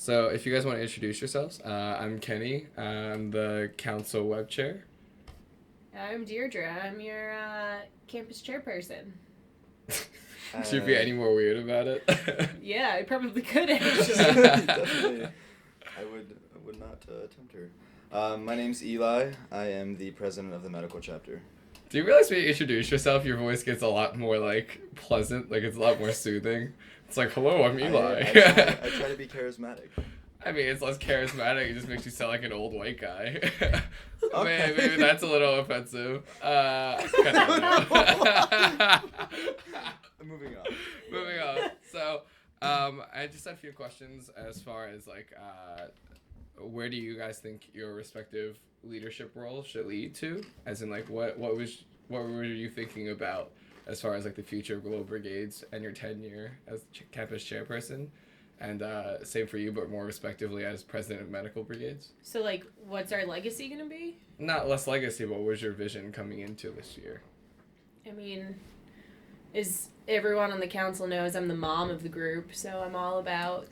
So if you guys want to introduce yourselves, I'm Kenny. I'm the council web chair. I'm Deirdre. I'm your campus chairperson. Should you be any more weird about it? Yeah, I probably could actually. Definitely. I would not attempt her. My name's Eli. I am the president of the medical chapter. Do you realize when you introduce yourself, your voice gets a lot more pleasant, it's a lot more soothing? It's like, hello, I'm Eli. I try to be charismatic. I mean, it's less charismatic. It just makes you sound like an old white guy. Okay. Maybe that's a little offensive. Moving on. Moving on. So, I just had a few questions as far as where do you guys think your respective leadership roles should lead to? As in, what were you thinking about as far as the future of Global Brigades and your tenure as campus chairperson? And same for you, but more respectively as president of medical brigades. So, what's our legacy going to be? Not less legacy, but what was your vision coming into this year? I mean, as everyone on the council knows, I'm the mom of the group, so I'm all about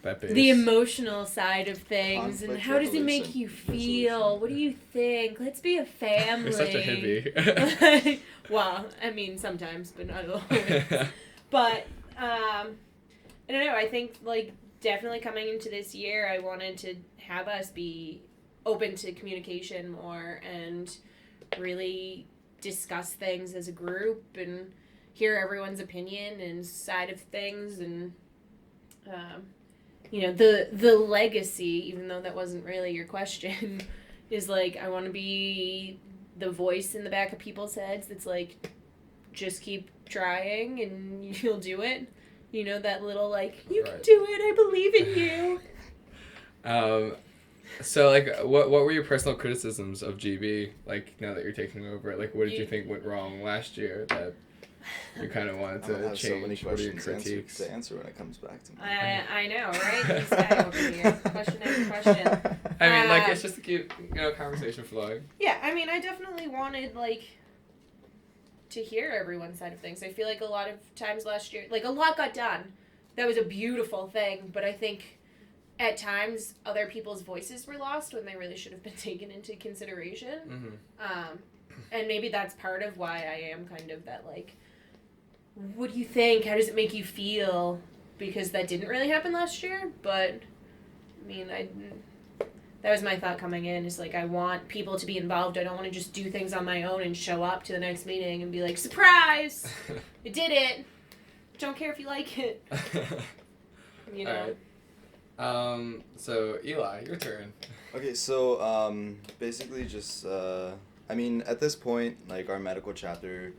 the emotional side of things. Conflict and how does it make you feel? What do you think? Let's be a family. You're such a hippie. Well, I mean, sometimes, but not always. But, I don't know, I think, definitely coming into this year, I wanted to have us be open to communication more and really discuss things as a group and hear everyone's opinion and side of things and, the legacy, even though that wasn't really your question, is, I want to be the voice in the back of people's heads that's, just keep trying and you'll do it. You know, that little, you can do it, I believe in you. So, what were your personal criticisms of GB, now that you're taking over? What did you think went wrong last year that you kind of wanted to change? So many what are your questions critiques? to answer when it comes back to me. I know, right? This guy over here. Question after question. I mean, it's just to keep, conversation flowing. Yeah, I mean, I definitely wanted, to hear everyone's side of things. I feel like a lot of times last year, a lot got done. That was a beautiful thing, but I think at times other people's voices were lost when they really should have been taken into consideration. Mm-hmm. And maybe that's part of why I am kind of that, what do you think? How does it make you feel? Because that didn't really happen last year, but, I mean, that was my thought coming in, is I want people to be involved. I don't want to just do things on my own and show up to the next meeting and be like, surprise! I did it! Don't care if you like it. You know? All right. So, Eli, your turn. Okay, so basically just, at this point, our medical chapter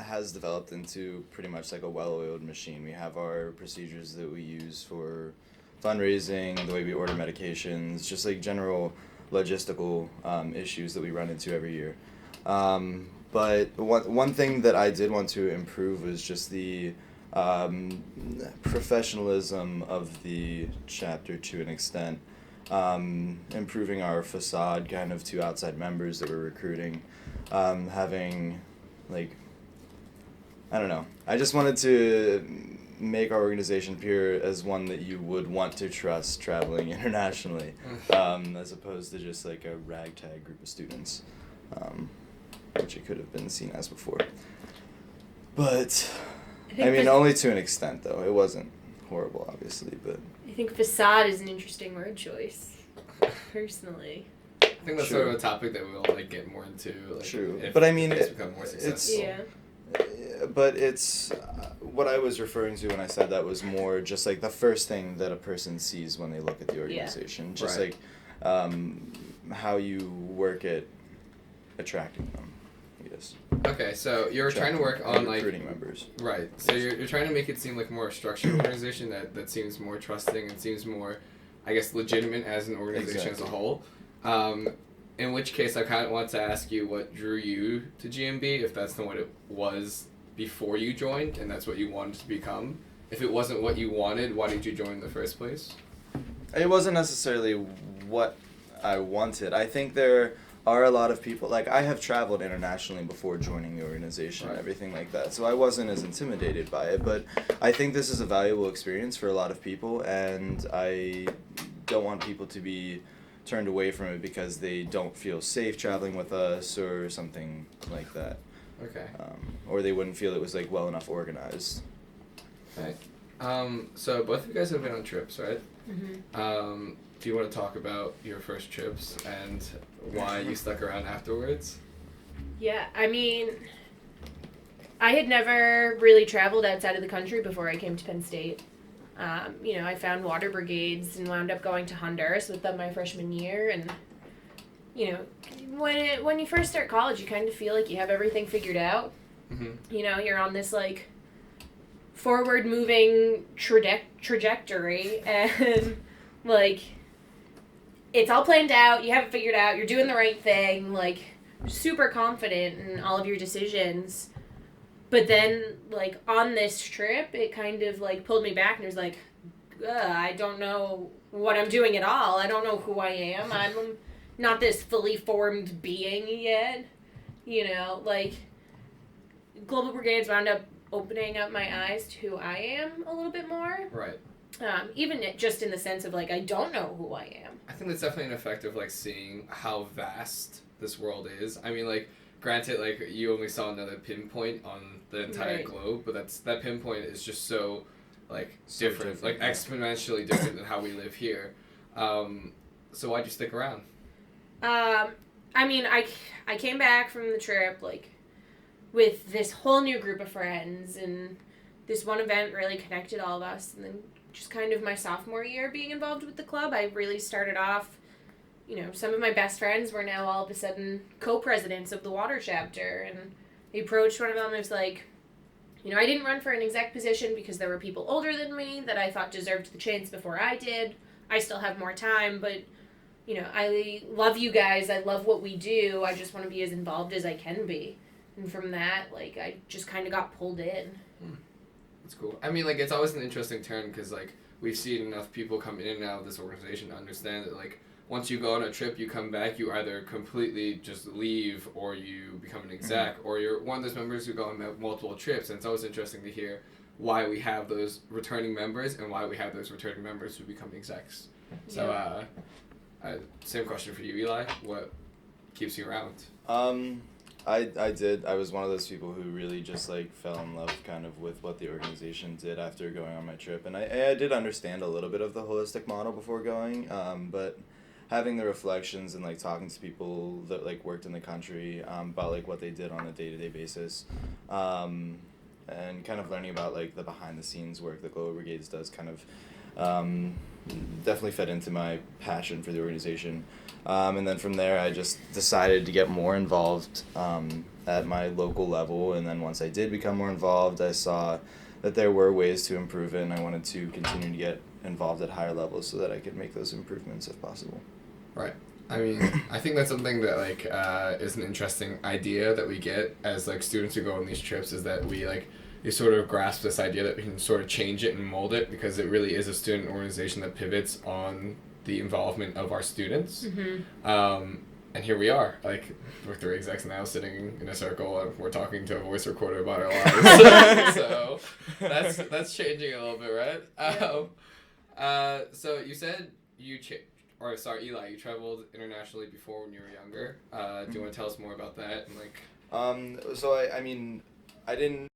has developed into pretty much a well-oiled machine. We have our procedures that we use for fundraising, the way we order medications, just general logistical issues that we run into every year. But one thing that I did want to improve was just the professionalism of the chapter to an extent, improving our facade kind of to outside members that we're recruiting, having I don't know. I just wanted to make our organization appear as one that you would want to trust traveling internationally, as opposed to just a ragtag group of students, which it could have been seen as before. But, only to an extent, though. It wasn't horrible, obviously, but... I think facade is an interesting word choice, personally. I think that's sort of a topic that we'll get more into. True, if but it's become more successful. Yeah. But it's what I was referring to when I said that was more just the first thing that a person sees when they look at the organization. Yeah. Just right. How you work at attracting them, I guess. Okay, so you're trying to work on recruiting members. Right. So you're trying to make it seem like more a structured organization that seems more trusting and seems more, I guess, legitimate as an organization as a whole. In which case, I kind of want to ask you what drew you to GMB, if that's not what it was before you joined, and that's what you wanted to become. If it wasn't what you wanted, why did you join in the first place? It wasn't necessarily what I wanted. I think there are a lot of people, like, I have traveled internationally before joining the organization and Right. everything like that, so I wasn't as intimidated by it, but I think this is a valuable experience for a lot of people, and I don't want people to be turned away from it because they don't feel safe traveling with us or something like that. Okay. Or they wouldn't feel it was, like, well enough organized. Right. So both of you guys have been on trips, right? Mm-hmm. Do you want to talk about your first trips and why you stuck around afterwards? Yeah, I mean, I had never really traveled outside of the country before I came to Penn State. I found water brigades and wound up going to Honduras with them my freshman year. And, when you first start college, you kind of feel like you have everything figured out. Mm-hmm. You're on this, like, forward-moving trajectory, and, like, it's all planned out, you have it figured out, you're doing the right thing, like, super confident in all of your decisions. But then, like, on this trip, it kind of, like, pulled me back and it was like, I don't know what I'm doing at all. I don't know who I am. I'm not this fully formed being yet. Like, Global Brigades wound up opening up my eyes to who I am a little bit more. Right. Even just in the sense of, like, I don't know who I am. I think that's definitely an effect of, like, seeing how vast this world is. I mean, like, granted, like, you only saw another pinpoint on the entire Right. globe, but that pinpoint is just so, like, So different, different, like, exponentially different than how we live here. So why'd you stick around? I mean, I came back from the trip, like, with this whole new group of friends, and this one event really connected all of us. And then just kind of my sophomore year being involved with the club, I really started off, some of my best friends were now all of a sudden co-presidents of the water chapter, and I approached one of them and was like, I didn't run for an exec position because there were people older than me that I thought deserved the chance before I did. I still have more time, but, I love you guys. I love what we do. I just want to be as involved as I can be. And from that, like, I just kind of got pulled in. That's cool. I mean, like, it's always an interesting turn because, like, we've seen enough people come in and out of this organization to understand that, like, once you go on a trip, you come back, you either completely just leave or you become an exec, or you're one of those members who go on multiple trips. And it's always interesting to hear why we have those returning members and why we have those returning members who become execs. So, same question for you, Eli. What keeps you around? I did. I was one of those people who really just, like, fell in love kind of with what the organization did after going on my trip. And I did understand a little bit of the holistic model before going, but having the reflections and, like, talking to people that, like, worked in the country about, like, what they did on a day-to-day basis, and kind of learning about, like, the behind-the-scenes work that Global Brigades does kind of definitely fed into my passion for the organization. And then from there, I just decided to get more involved at my local level. And then once I did become more involved, I saw that there were ways to improve it, and I wanted to continue to get involved at higher levels so that I could make those improvements if possible. Right. I mean, I think that's something that, like, is an interesting idea that we get as, like, students who go on these trips, is that we, like, you sort of grasp this idea that we can sort of change it and mold it because it really is a student organization that pivots on the involvement of our students. Mm-hmm. And here we are, like, we're three execs now sitting in a circle and we're talking to a voice recorder about our lives. So that's changing a little bit, right? Yeah. So you said Eli, you traveled internationally before when you were younger. Do you want to tell us more about that? And, like, So I mean, I didn't